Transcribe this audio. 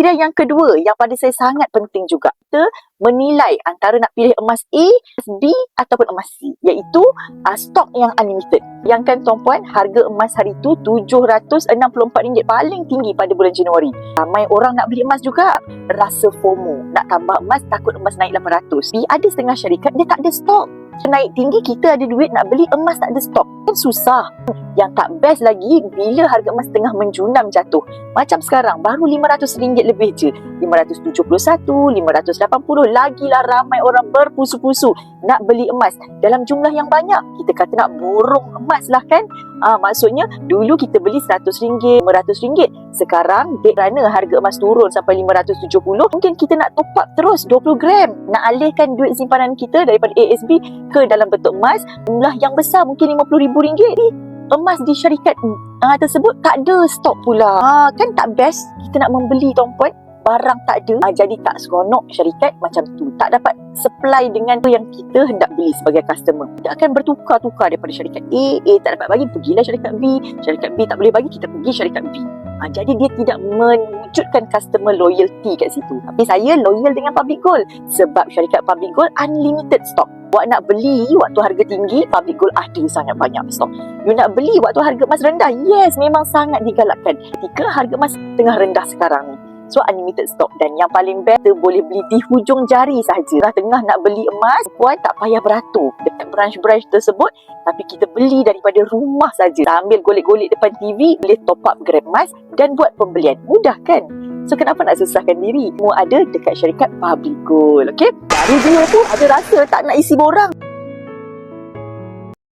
Kriteria yang kedua yang pada saya sangat penting juga, kita menilai antara nak pilih emas A, B ataupun emas C, iaitu stok yang unlimited. Yang kan tuan-puan, harga emas hari tu RM764 paling tinggi pada bulan Januari. Ramai orang nak beli emas juga, rasa FOMO, nak tambah emas, takut emas naik 800. Ada setengah syarikat dia tak ada stok. Naik tinggi, kita ada duit nak beli emas, tak ada stok, kan susah. Yang tak best lagi, bila harga emas tengah menjunam jatuh, macam sekarang baru RM500 lebih je, 571, 580, lagilah ramai orang berpusu-pusu nak beli emas dalam jumlah yang banyak. Kita kata nak borong emas lah kan. Maksudnya dulu kita beli RM100, RM500. Sekarang kerana harga emas turun sampai 570, mungkin kita nak top up terus 20 gram, nak alihkan duit simpanan kita daripada ASB ke dalam bentuk emas, jumlah yang besar, mungkin RM50. Emas di syarikat tersebut tak ada stok pula. Kan tak best. Kita nak membeli tuan-puan, barang tak ada. Jadi tak seronok syarikat macam tu. Tak dapat supply dengan apa yang kita hendak beli sebagai customer. Kita akan bertukar-tukar daripada syarikat A tak dapat bagi, pergilah syarikat B. Syarikat B tak boleh bagi, kita pergi syarikat B. Jadi dia tidak mewujudkan customer loyalty kat situ. Tapi saya loyal dengan Public Gold sebab syarikat Public Gold unlimited stock. Awak nak beli waktu harga tinggi, Public Gold ada sangat banyak stok. You nak beli waktu harga emas rendah, yes, memang sangat digalakkan. Ketika harga emas tengah rendah sekarang ni, so unlimited stock. Dan yang paling best, kita boleh beli di hujung jari sahaja. Tengah nak beli emas, puan tak payah beratur dekat branch-branch tersebut, tapi kita beli daripada rumah saja. Sambil golek-golek depan TV, boleh top up Grab emas dan buat pembelian. Mudah kan? So kenapa nak susahkan diri? Semua ada dekat syarikat Public Gold. Okay? Dari dulu tu ada rasa tak nak isi borang.